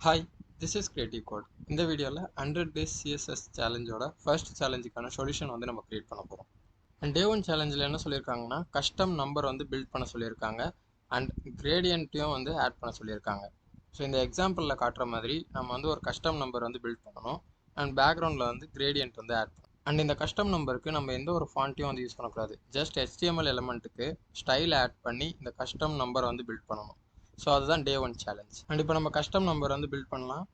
Hi, this is Creative Code. இந்த வீடியோவில் 100 days CSS சேலஞ்சோட first சேலஞ்சுக்கான solution வந்து நம்ம கிரியேட் பண்ண போகிறோம். அண்ட் டே ஒன் சேலஞ்சில் என்ன சொல்லியிருக்காங்கன்னா கஸ்டம் நம்பர் வந்து பில்ட் பண்ண சொல்லியிருக்காங்க அண்ட் கிரேடியன்ட்டையும் வந்து ஆட் பண்ண சொல்லியிருக்காங்க. ஸோ இந்த எக்ஸாம்பிளில் காட்டுற மாதிரி நம்ம வந்து ஒரு கஸ்டம் நம்பர் வந்து பில்ட் பண்ணணும் அண்ட் பேக்ரவுண்டில் வந்து கிரேடியன்ட் வந்து ஆட் பண்ணணும். அண்ட் இந்த கஸ்டம் நம்பருக்கு நம்ம எந்த ஒரு ஃபாண்ட்டையும் வந்து யூஸ் பண்ணக்கூடாது. ஜஸ்ட் HTML எலமெண்ட்டுக்கு ஸ்டைல் ஆட் பண்ணி இந்த கஸ்டம் நம்பரை வந்து பில்ட் பண்ணணும். ஸோ அதுதான் டே ஒன் சேலஞ்ச். அண்ட் இப்போ நம்ம கஸ்டம் நம்பர் வந்து பில்ட் பண்ணலாம்.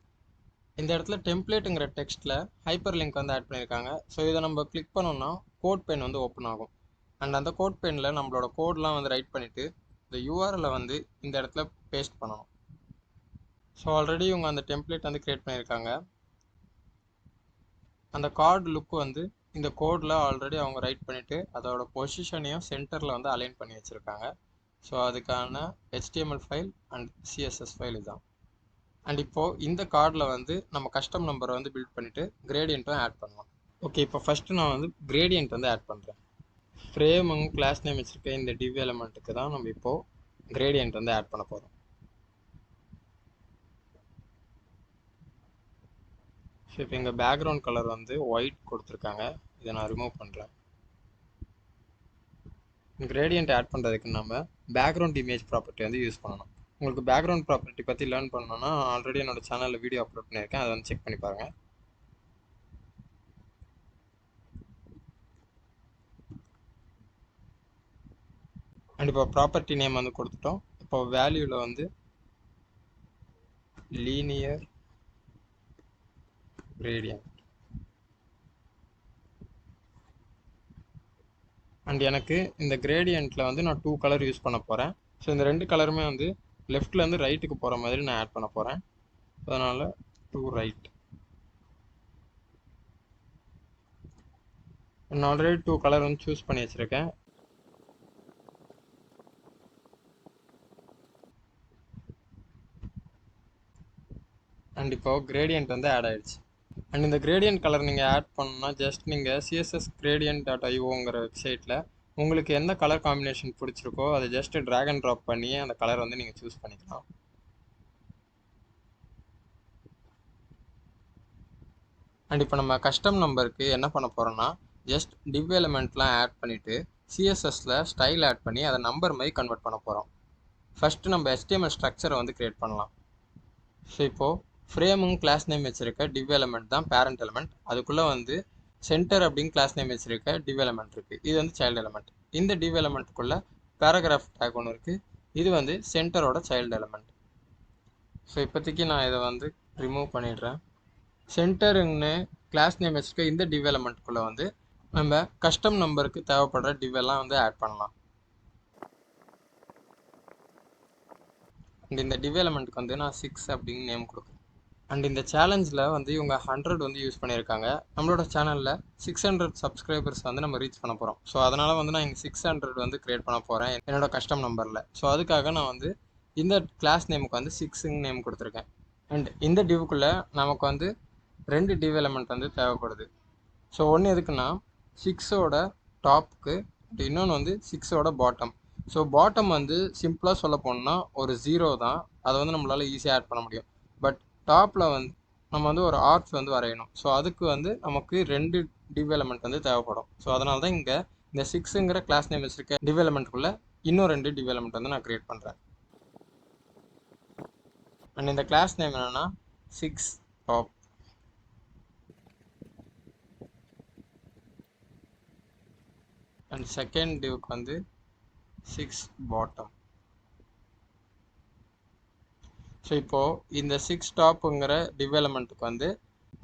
இந்த இடத்துல டெம்ப்ளேட்டுங்கிற டெக்ஸ்ட்டில் ஹைப்பர் லிங்க் வந்து ஆட் பண்ணியிருக்காங்க. ஸோ இதை நம்ம கிளிக் பண்ணோம்னா கோட் பென் வந்து ஓப்பன் ஆகும். அண்ட் அந்த கோட் பெனில் நம்மளோட கோட்லாம் வந்து ரைட் பண்ணிவிட்டு இந்த யூஆர்எல்லை வந்து இந்த இடத்துல பேஸ்ட் பண்ணணும். ஸோ ஆல்ரெடி இவங்க அந்த டெம்ப்ளேட் வந்து க்ரியேட் பண்ணியிருக்காங்க. அந்த கார்டு லுக் வந்து இந்த கோடில் ஆல்ரெடி அவங்க ரைட் பண்ணிவிட்டு அதோட பொசிஷனையும் சென்டரில் வந்து அலைன் பண்ணி வச்சுருக்காங்க. ஸோ அதுக்கான HTML file and CSS file இதுதான். அண்ட் இப்போது இந்த கார்டில் வந்து நம்ம கஸ்டம் நம்பரை வந்து பில்ட் பண்ணிவிட்டு கிரேடியண்ட்டும் ஆட் பண்ணலாம். ஓகே, இப்போ ஃபஸ்ட்டு நான் வந்து கிரேடியண்ட் வந்து ஆட் பண்ணுறேன். ஃப்ரேமுங்க கிளாஸ் நேம் வச்சுருக்க இந்த டிவ் எலமெண்ட்டுக்கு தான் நம்ம இப்போது கிரேடியண்ட் வந்து ஆட் பண்ண போகிறோம். ஸோ இப்போ எங்கள் பேக்ரவுண்ட் கலர் வந்து ஒயிட் கொடுத்துருக்காங்க. இதை நான் ரிமூவ் பண்ணுறேன். கிரேடியண்ட் ஆட் பண்ணுறதுக்கு நம்ம பேக்ரவுண்ட் இமேஜ் ப்ராப்பர்ட்டி வந்து யூஸ் பண்ணணும். உங்களுக்கு பேக்ரவுண்ட் ப்ராப்பர்ட்டி பற்றி லேர்ன் பண்ணணும்னா ஆல்ரெடி என்னோடய சேனலில் வீடியோ அப்லோட் பண்ணியிருக்கேன். அதை வந்து செக் பண்ணி பாருங்கள். அண்ட் இப்போ ப்ராப்பர்ட்டி நேம் வந்து கொடுத்துட்டோம். இப்போ வேல்யூவில் வந்து லீனியர் கிரேடியன்ட். அண்ட் எனக்கு இந்த கிரேடியண்ட்டில் வந்து நான் 2 கலர் யூஸ் பண்ண போகிறேன். ஸோ இந்த 2 கலருமே வந்து லெஃப்ட்லேருந்து ரைட்டுக்கு போகிற மாதிரி நான் ஆட் பண்ண போகிறேன். அதனால் டு ரைட். நான் ஆல்ரெடி 2 கலர் வந்து சூஸ் பண்ணி வச்சுருக்கேன். அண்ட் இப்போ கிரேடியண்ட் வந்து ஆட் ஆகிடுச்சு. அண்ட் இந்த கிரேடியன்ட் கலர் நீங்கள் ஆட் பண்ணணும்னா ஜஸ்ட் நீங்கள் cssgradient.ioங்கிற வெப்சைட்டில் உங்களுக்கு எந்த கலர் காம்பினேஷன் பிடிச்சிருக்கோ அதை ஜஸ்ட் ட்ராக் அண்ட் ட்ராப் பண்ணி அந்த கலர் வந்து நீங்கள் சூஸ் பண்ணிக்கலாம். அண்ட் இப்போ நம்ம கஸ்டம் நம்பருக்கு என்ன பண்ண போகிறோம்னா ஜஸ்ட் டிவ் எலமெண்ட்லாம் ஆட் பண்ணிவிட்டு சிஎஸ்எஸில் ஸ்டைல் ஆட் பண்ணி அதை நம்பர் மாதிரி கன்வெர்ட் பண்ண போகிறோம். ஃபஸ்ட்டு நம்ம HTML ஸ்ட்ரக்சரை வந்து க்ரியேட் பண்ணலாம். ஸோ இப்போது ஃப்ரேமுங்க கிளாஸ் நேம் வச்சுருக்க டிவ் எலமெண்ட் தான் பேரண்ட் எலமெண்ட். அதுக்குள்ளே வந்து சென்டர் அப்படின்னு கிளாஸ் நேம் வச்சுருக்க டிவ் எலமெண்ட் இருக்குது. இது வந்து சைல்டு எலமெண்ட். இந்த டிவ் எலமெண்ட்டுக்குள்ளே பேராகிராஃப் டேக் ஒன்று இருக்குது. இது வந்து சென்டரோட சைல்டு எலமெண்ட். ஸோ இப்போதைக்கு நான் இதை வந்து ரிமூவ் பண்ணிடுறேன். சென்டருன்னு கிளாஸ் நேம் வச்சுருக்க இந்த டிவ் எலமெண்ட்டுக்குள்ளே வந்து நம்ம கஸ்டம் நம்பருக்கு தேவைப்படுற டிவ் எல்லாம் வந்து ஆட் பண்ணலாம். அண்ட் இந்த டிவ் எலமெண்ட்டுக்கு வந்து நான் 6 அப்படின்னு நேம் கொடுக்குறேன். அண்ட் இந்த சேலஞ்சில் வந்து இவங்க 100 வந்து யூஸ் பண்ணியிருக்காங்க. நம்மளோட சேனலில் 600 சப்ஸ்கிரைபர்ஸ் வந்து நம்ம ரீச் பண்ண போகிறோம். ஸோ அதனால் வந்து நான் இங்கே 600 வந்து க்ரியேட் பண்ண போகிறேன் என்னோட கஸ்டம் நம்பரில். ஸோ அதுக்காக நான் வந்து இந்த கிளாஸ் நேமுக்கு வந்து 6 நேம் கொடுத்துருக்கேன். அண்ட் இந்த டிவ்க்குள்ளே நமக்கு வந்து 2 டிவ் எலமெண்ட் வந்து தேவைப்படுது. ஸோ ஒன்று எதுக்குன்னா 6ஓட டாப்புக்கு, இன்னொன்று வந்து 6ஓட பாட்டம். ஸோ பாட்டம் வந்து சிம்பிளாக சொல்ல போனோம்னா ஒரு 0 தான். அதை வந்து நம்மளால் ஈஸியாக ஆட் பண்ண முடியும். பட் டாப்பில் வந்து நம்ம வந்து ஒரு ஆர்ச் வந்து வரையணும். ஸோ அதுக்கு வந்து நமக்கு 2 டிவ் எலமெண்ட் வந்து தேவைப்படும். ஸோ அதனால தான் இங்கே இந்த 6ங்கிற கிளாஸ் நேம் வச்சுருக்க டிவ் எலமெண்ட்டுக்குள்ளே இன்னும் 2 டிவ் எலமெண்ட் வந்து நான் க்ரியேட் பண்ணுறேன். அண்ட் இந்த கிளாஸ் நேம் என்னென்னா 6 டாப். அண்ட் செகண்ட் டிவ்க்கு வந்து 6 பாட்டம். ஸோ இப்போது இந்த 6 டாப்புங்கிற டிவ் எலமெண்ட்டுக்கு வந்து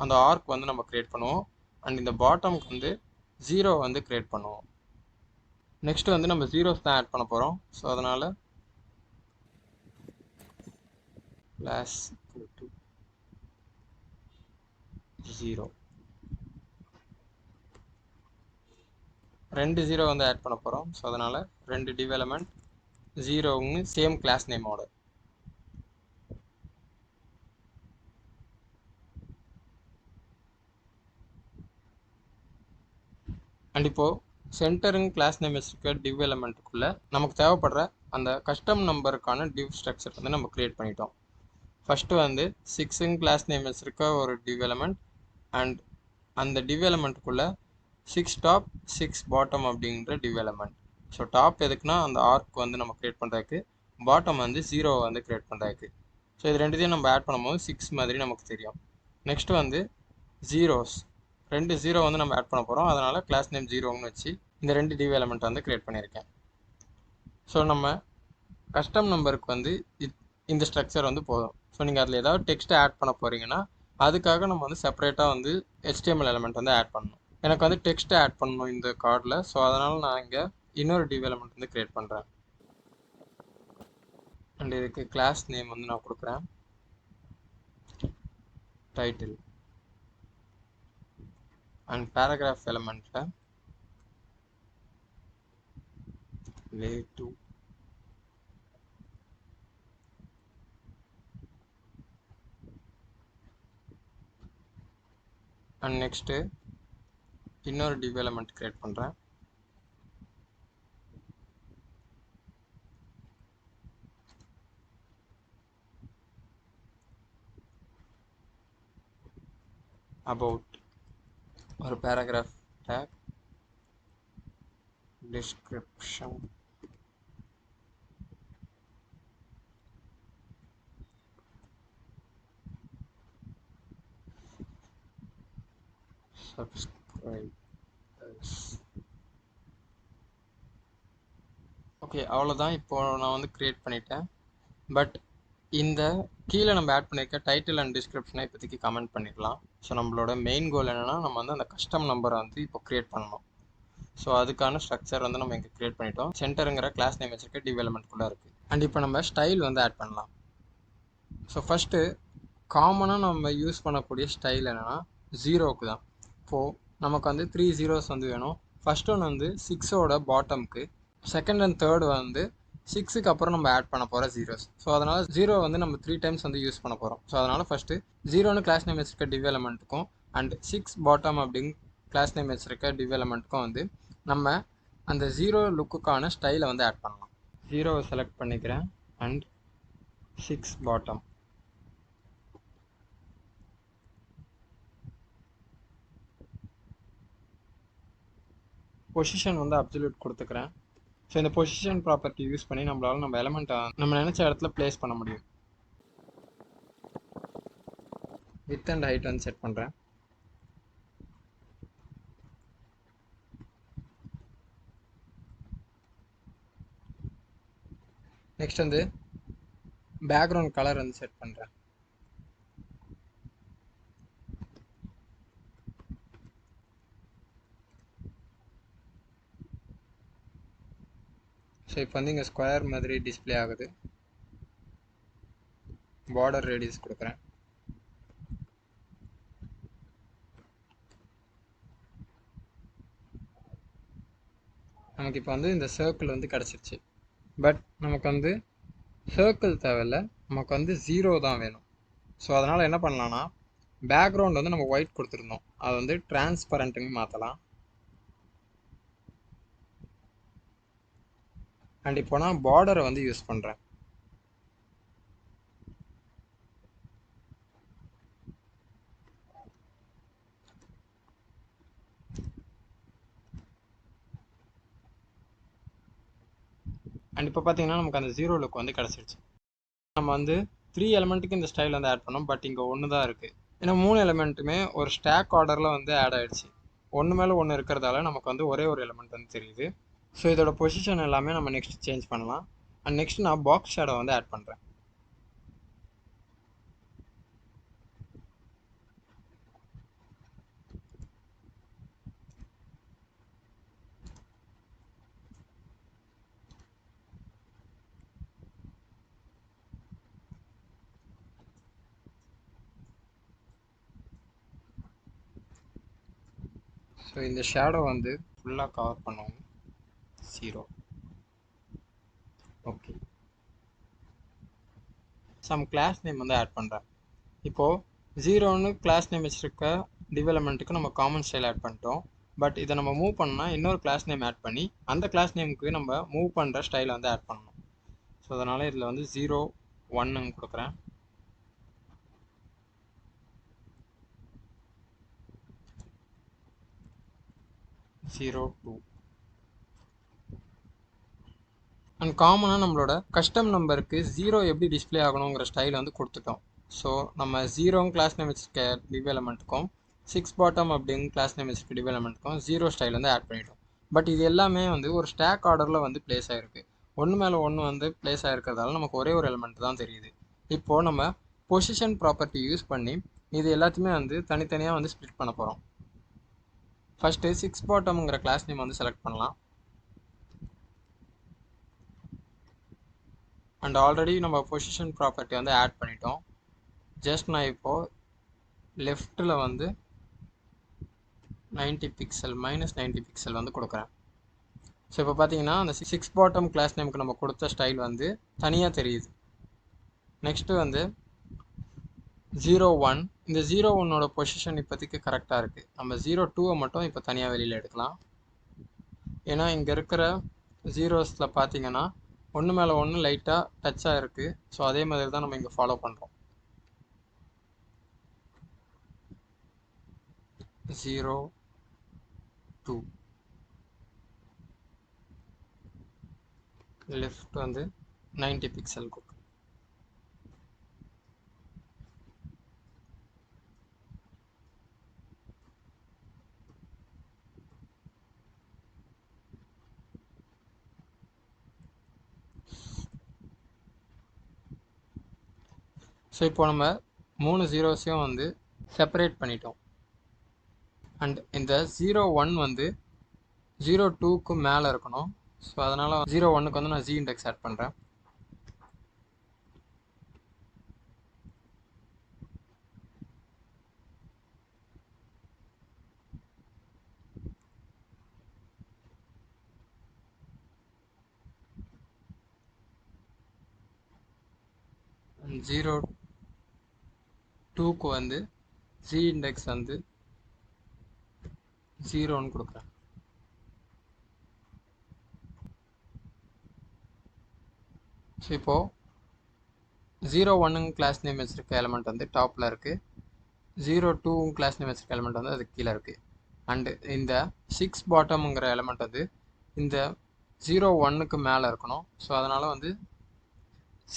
அந்த ஆர்க் வந்து நம்ம க்ரியேட் பண்ணுவோம். அண்ட் இந்த பாட்டமுக்கு வந்து 0 வந்து க்ரியேட் பண்ணுவோம். நெக்ஸ்ட்டு வந்து நம்ம ஜீரோஸ் தான் ஆட் பண்ண போகிறோம். ஸோ அதனால் கிளாஸ் 0 2 0 வந்து ஆட் பண்ண போகிறோம். ஸோ அதனால் 2 டிவ் எலமெண்ட் 0ன்னு சேம் கிளாஸ் நேமோட. அண்ட் இப்போது சென்டருங்க கிளாஸ் நேம் வச்சுருக்க டிவ் எலமெண்ட்டுக்குள்ளே நமக்கு தேவைப்படுற அந்த கஸ்டம் நம்பருக்கான டிவ் ஸ்ட்ரக்சர் வந்து நம்ம க்ரியேட் பண்ணிட்டோம். ஃபஸ்ட்டு வந்து 6ங்க கிளாஸ் நேம் வச்சுருக்க ஒரு div element அண்ட் அந்த div elementக்குள்ளே 6 டாப் 6 பாட்டம் அப்படிங்கிற div element. ஸோ டாப் எதுக்குன்னா அந்த ஆர்க் வந்து நம்ம க்ரியேட் பண்ணுறதுக்கு, பாட்டம் வந்து 0 வந்து க்ரியேட் பண்ணுறதுக்கு. ஸோ இது ரெண்டுத்தையும் நம்ம ஆட் பண்ணும்போது 6 மாதிரி நமக்கு தெரியும். நெக்ஸ்ட் வந்து ஜீரோஸ், 2 0 வந்து நம்ம ஆட் பண்ண போகிறோம். அதனால் கிளாஸ் நேம் 0ன்னு வச்சு இந்த 2 div element வந்து க்ரியேட் பண்ணியிருக்கேன். ஸோ நம்ம கஸ்டம் நம்பருக்கு வந்து இந்த ஸ்ட்ரக்சர் வந்து போதும். ஸோ நீங்கள் அதில் ஏதாவது டெக்ஸ்ட் ஆட் பண்ண போகிறீங்கன்னா அதுக்காக நம்ம வந்து செப்பரேட்டாக வந்து HTML எலிமெண்ட் வந்து ஆட் பண்ணணும். எனக்கு வந்து டெக்ஸ்ட் ஆட் பண்ணணும் இந்த கார்டில். ஸோ அதனால் நான் இங்கே இன்னொரு div element வந்து க்ரியேட் பண்ணுறேன். அண்ட் இதுக்கு கிளாஸ் நேம் வந்து நான் கொடுக்குறேன் டைட்டில். அண்ட் பேராகிராஃப் எலிமெண்ட்டில் வே டு அண்ட் நெக்ஸ்ட்டு இன்னொரு div element க்ரியேட் பண்ணுறேன். அபவுட் ஒரு paragraph tag, description, subscribe. Okay, அவ்வளோதான். இப்போது நான் வந்து க்ரியேட் பண்ணிட்டேன். பட் இந்த கீழே நம்ம ஆட் பண்ணியிருக்க டைட்டில் அண்ட் டிஸ்கிரிப்ஷனை இப்போதைக்கு கமெண்ட் பண்ணிடலாம். ஸோ நம்மளோட மெயின் கோல் என்னென்னா நம்ம வந்து அந்த கஸ்டம் நம்பரை வந்து இப்போ க்ரியேட் பண்ணணும். ஸோ அதுக்கான ஸ்ட்ரக்சர் வந்து நம்ம இங்கே க்ரியேட் பண்ணிட்டோம். சென்டருங்கிற கிளாஸ் நேம் வச்சுருக்க div elementக்குள்ளே இருக்குது. அண்ட் இப்போ நம்ம ஸ்டைல் வந்து ஆட் பண்ணலாம். ஸோ ஃபஸ்ட்டு காமனாக நம்ம யூஸ் பண்ணக்கூடிய ஸ்டைல் என்னென்னா 0க்கு தான். இப்போது நமக்கு வந்து 3 zeros வந்து வேணும். ஃபஸ்ட் ஒன் வந்து 6ஓட பாட்டம்க்கு, செகண்ட் அண்ட் தேர்ட் வந்து 6க்கு அப்புறம் நம்ம ஆட் பண்ண போகிற ஜீரோஸ். ஸோ அதனால் 0 வந்து நம்ம 3 டைம்ஸ் வந்து யூஸ் பண்ண போகிறோம். ஸோ அதனால் ஃபஸ்ட்டு 0ன்னு கிளாஸ் நேம் வச்சுருக்க div elementக்கும் அண்ட் 6 பாட்டம் அப்படின்னு கிளாஸ் நேம் வச்சுருக்க div elementக்கும் வந்து நம்ம அந்த 0 லுக்குக்கான ஸ்டைலை வந்து ஆட் பண்ணலாம். 0வை செலக்ட் பண்ணிக்கிறேன் அண்ட் 6 பாட்டம். பொசிஷன் வந்து அப்சல்யூட் கொடுத்துக்கிறேன். ஸோ இந்த பொசிஷன் ப்ராப்பர்ட்டி யூஸ் பண்ணி நம்மளால் நம்ம எலமெண்ட்டை நம்ம நினச்ச இடத்துல ப்ளேஸ் பண்ண முடியும். வித் அண்ட் ஹைட் வந்து செட் பண்ணுறேன். நெக்ஸ்ட் வந்து பேக்ரவுண்ட் கலர் வந்து செட் பண்ணுறேன். ஸோ இப்போ வந்து இங்கே ஸ்கொயர் மாதிரி டிஸ்பிளே ஆகுது. பார்டர் ரேடியஸ் கொடுக்குறேன். நமக்கு இப்போ வந்து இந்த சர்க்கிள் வந்து கிடச்சிருச்சு. பட் நமக்கு வந்து சர்க்கிள் தேவையில்லை, நமக்கு வந்து 0 தான் வேணும். ஸோ அதனால் என்ன பண்ணலான்னா பேக்ரவுண்ட் வந்து நம்ம ஒயிட் கொடுத்துருந்தோம், அதை வந்து டிரான்ஸ்பரண்ட்டுன்னு மாற்றலாம். அண்ட் இப்போ நான் பார்டரை வந்து யூஸ் பண்ணுறேன். அண்ட் இப்போ பார்த்தீங்கன்னா நமக்கு அந்த 0 லுக் வந்து கிடச்சிருச்சு. நம்ம வந்து 3 எலிமெண்ட்டுக்கு இந்த ஸ்டைல் வந்து ஆட் பண்ணோம். பட் இங்கே 1 தான் இருக்குது. ஏன்னா 3 எலிமெண்ட்டுமே ஒரு ஸ்டாக் ஆர்டரில் வந்து ஆட் ஆகிடுச்சு. ஒன்று மேலே ஒன்று இருக்கிறதால நமக்கு வந்து ஒரே ஒரு எலிமெண்ட் வந்து தெரியுது. ஸோ இதோட பொசிஷன் எல்லாமே நம்ம நெக்ஸ்ட் சேஞ்ச் பண்ணலாம். அண்ட் நெக்ஸ்ட் நான் பாக்ஸ் ஷேடோ வந்து ஆட் பண்ணுறேன். ஸோ இந்த ஷேடோ வந்து ஃபுல்லாக கவர் பண்ணுவோம். 0. ஓகே, சம் கிளாஸ் நேம் வந்து ஆட் பண்ணுறேன். இப்போது 0ன்னு கிளாஸ் நேம் வச்சுருக்க div elementக்கு நம்ம காமன் ஸ்டைல் ஆட் பண்ணிட்டோம். பட் இதை நம்ம மூவ் பண்ணால் இன்னொரு கிளாஸ் நேம் ஆட் பண்ணி அந்த கிளாஸ் நேமுக்கு நம்ம மூவ் பண்ணுற ஸ்டைலை வந்து ஆட் பண்ணணும். ஸோ அதனால் இதில் வந்து 0 1ன்னு கொடுக்குறேன். 0 2 அண்ட் காமனாக நம்மளோட கஸ்டம் நம்பருக்கு 0 எப்படி டிஸ்பிளே ஆகணுங்கிற ஸ்டைல் வந்து கொடுத்துட்டோம். ஸோ நம்ம 0 கிளாஸ் நேம் வச்சுருக்க டிவ் எலமெண்ட்டுக்கும் 6 பாட்டம் அப்படின்னு கிளாஸ் நேம் வச்சுருக்க டிவ் எலமெண்ட்டுக்கும் 0 ஸ்டைல் வந்து ஆட் பண்ணிட்டோம். பட் இது எல்லாமே வந்து ஒரு ஸ்டாக் ஆர்டரில் வந்து பிளேஸ் ஆகிருக்கு. ஒன்று மேலே ஒன்று வந்து பிளேஸ் ஆகிருக்கிறதால நமக்கு ஒரே ஒரு எலிமெண்ட் தான் தெரியுது. இப்போது நம்ம பொசிஷன் ப்ராப்பர்ட்டி யூஸ் பண்ணி இது எல்லாத்தையுமே வந்து தனித்தனியாக வந்து ஸ்ப்ளிட் பண்ண போகிறோம். ஃபஸ்ட்டு 6 பாட்டம்ங்கிற கிளாஸ் நேம் வந்து செலக்ட் பண்ணலாம். அண்ட் ஆல்ரெடி நம்ம பொசிஷன் ப்ராப்பர்ட்டி வந்து ஆட் பண்ணிட்டோம். ஜஸ்ட் நான் இப்போது லெஃப்ட்டில் வந்து 90 பிக்சல் -90 பிக்சல் வந்து கொடுக்குறேன். ஸோ இப்போ பார்த்தீங்கன்னா அந்த 6 பாட்டம் கிளாஸ் நேமுக்கு நம்ம கொடுத்த ஸ்டைல் வந்து தனியாக தெரியுது. நெக்ஸ்ட்டு வந்து 01. இந்த 01ஓட பொசிஷன் இப்போதைக்கு கரெக்டாக இருக்குது. நம்ம 02 மட்டும் இப்போ தனியாக வெளியில் எடுக்கலாம். ஏன்னா இங்கே இருக்கிற ஜீரோஸில் பார்த்தீங்கன்னா ஒன்று மேலே ஒன்று லைட்டாக டச்சாக இருக்குது. ஸோ அதே மாதிரி தான் நம்ம இங்கே ஃபாலோ பண்ணுறோம். 0 2 லெஃப்ட் வந்து 90 பிக்சல் கொடுக்கும். ஸோ இப்போ நம்ம 3 ஜீரோஸையும் வந்து செப்பரேட் பண்ணிட்டோம். அண்ட் இந்த 01 வந்து 02க்கு மேலே இருக்கணும். ஸோ அதனால் 01க்கு வந்து நான் ஜி இண்டெக்ஸ் ஆட் பண்ணுறேன். அண்ட் 02க்கு வந்து ஜி இண்டெக்ஸ் வந்து 0ன்னு கொடுக்குறேன். ஸோ இப்போது 01 கிளாஸ் நேம் வச்சுருக்க எலமெண்ட் வந்து டாப்பில் இருக்குது. 02 கிளாஸ் நேம் வச்சுருக்க எலமெண்ட் வந்து அது கீழே இருக்குது. அண்டு இந்த 6 பாட்டம்ங்கிற எலமெண்ட் வந்து இந்த 01க்கு மேலே இருக்கணும். ஸோ அதனால் வந்து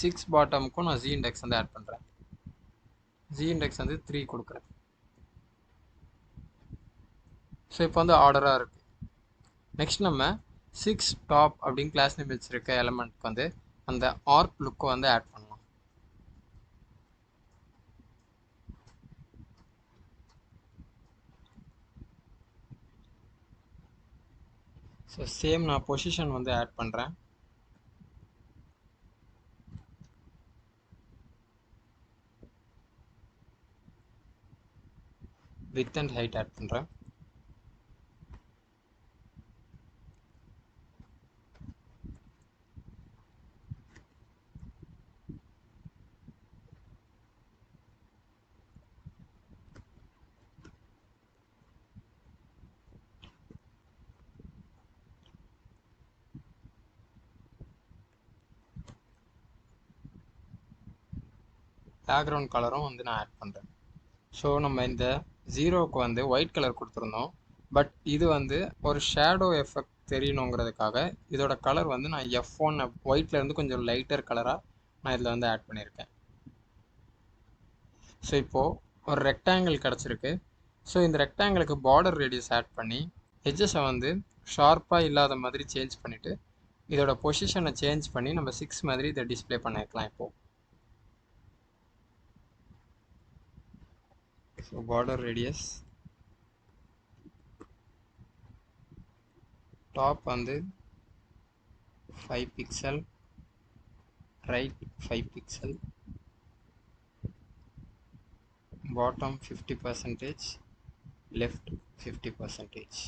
6 பாட்டமுக்கும் நான் ஜி இண்டெக்ஸ் வந்து ஆட் பண்ணுறேன். ஜி இண்டெக்ஸ் வந்து 3 கொடுக்குறேன். ஸோ இப்போ வந்து ஆர்டராக இருக்குது. நெக்ஸ்ட் நம்ம 6 டாப் அப்படின்னு கிளாஸ் நேம் வச்சுருக்க எலமெண்ட்க்கு வந்து அந்த ஆர்க் லுக்கை வந்து ஆட் பண்ணலாம். ஸோ சேம் நான் பொசிஷன் வந்து ஆட் பண்ணுறேன். வித் அண்ட் ஹைட் ஆட் பண்ணுறேன். பேக்ரவுண்ட் கலரும் வந்து நான் ஆட் பண்ணுறேன். ஸோ நம்ம இந்த 0க்கு வந்து ஒயிட் கலர் கொடுத்துருந்தோம். பட் இது வந்து ஒரு ஷேடோ எஃபெக்ட் தெரியணுங்கிறதுக்காக இதோட கலர் வந்து நான் F1 ஒயிட்லேருந்து கொஞ்சம் லைட்டர் கலராக நான் இதில் வந்து ஆட் பண்ணியிருக்கேன். ஸோ இப்போது ஒரு ரெக்டாங்கிள் கிடச்சிருக்கு. ஸோ இந்த ரெக்டாங்கிளுக்கு பார்டர் ரேடியஸ் ஆட் பண்ணி எட்ஜஸை வந்து ஷார்ப்பாக இல்லாத மாதிரி சேஞ்ச் பண்ணிவிட்டு இதோட பொசிஷனை சேஞ்ச் பண்ணி நம்ம 6 மாதிரி இதை டிஸ்பிளே பண்ணிக்கலாம். இப்போது ஸோ பார்டர் ரேடியஸ் டாப் வந்து 5 pixel, right 5 pixel, bottom 50%, left 50%.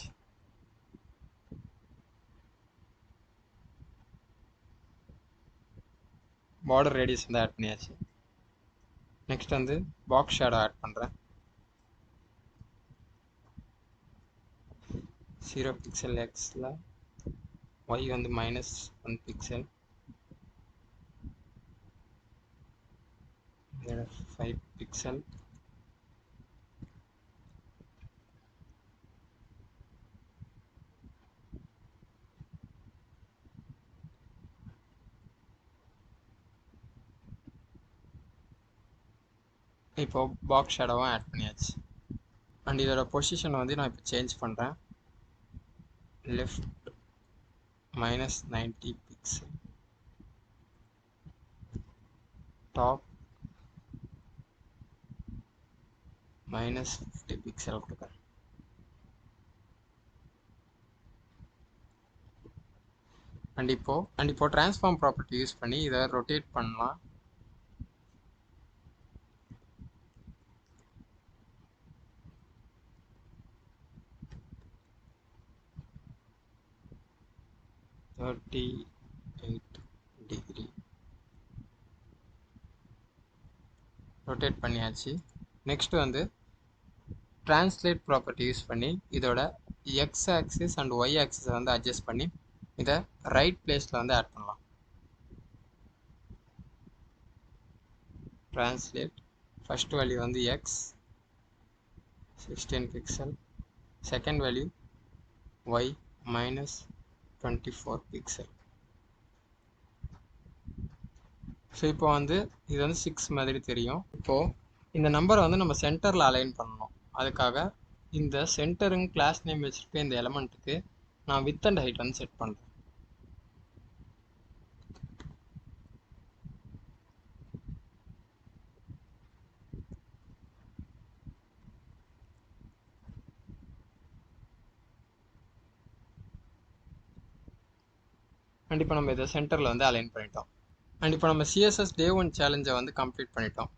Border radius வந்து ஆட் பண்ணியாச்சு. நெக்ஸ்ட் வந்து பாக்ஸ் ஷேடோ ஆட் பண்ணுறேன். 0 பிக்சல் எக்ஸில் ஒய் வந்து -1 பிக்சல், 5 பிக்சல், இப்போ பாக்ஸ் ஷேடோவும் ஆட் பண்ணியாச்சு. அண்ட் இதோட பொசிஷனை வந்து நான் இப்போ சேஞ்ச் பண்ணுறேன். லெஃப்ட் -90 பிக்சல், டாப் -50 பிக்சல் கொடுக்குறேன். அண்ட் இப்போ ட்ரான்ஸ்ஃபார்ம் ப்ராப்பர்ட்டி யூஸ் பண்ணி இதை ரொட்டேட் பண்ணலாம். -38° ரொட்டேட் பண்ணியாச்சு. நெக்ஸ்ட் வந்து ட்ரான்ஸ்லேட் ப்ராப்பர்ட்டி யூஸ் பண்ணி இதோட எக்ஸ் ஆக்சிஸ் அண்ட் ஒய் ஆக்சிஸை வந்து அட்ஜஸ்ட் பண்ணி இதை ரைட் பிளேஸில் வந்து ஆட் பண்ணலாம். ட்ரான்ஸ்லேட் ஃபர்ஸ்ட் வேல்யூ வந்து X 16 pixel, second value Y -24 pixel. So இப்போ வந்து இது வந்து 6 மாதிரி தெரியும். இப்போது இந்த நம்பரை வந்து நம்ம சென்டரில் அலைன் பண்ணணும். அதுக்காக இந்த சென்டருங்க கிளாஸ் நேம் வச்சுருக்க இந்த எலமெண்ட்டுக்கு நான் வித் அண்ட் ஹைட் வந்து செட் பண்ணுறேன். அண்ட் இப்போ நம்ம இதை சென்டரில் வந்து அலைன் பண்ணிட்டோம். அண்ட் இப்போ நம்ம சிஎஸ்எஸ் டே 1 சேலஞ்சை வந்து கம்ப்ளீட் பண்ணிட்டோம்.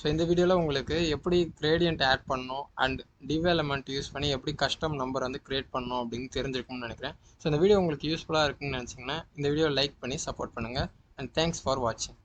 ஸோ இந்த வீடியோவில் உங்களுக்கு எப்படி கிரேடியன்ட் ஆட் பண்ணணும் அண்ட் டிவ் எலமெண்ட் யூஸ் பண்ணி எப்படி கஸ்டம் நம்பர் வந்து கிரியேட் பண்ணணும் அப்படின்னு தெரிஞ்சிருக்கும்னு நினைக்கிறேன். ஸோ இந்த வீடியோ உங்களுக்கு யூஸ்ஃபுல்லாக இருக்குன்னு நினச்சிங்கன்னா இந்த வீடியோ லைக் பண்ணி சப்போர்ட் பண்ணுங்கள். அண்ட் தேங்க்ஸ் ஃபார் வாட்சிங்.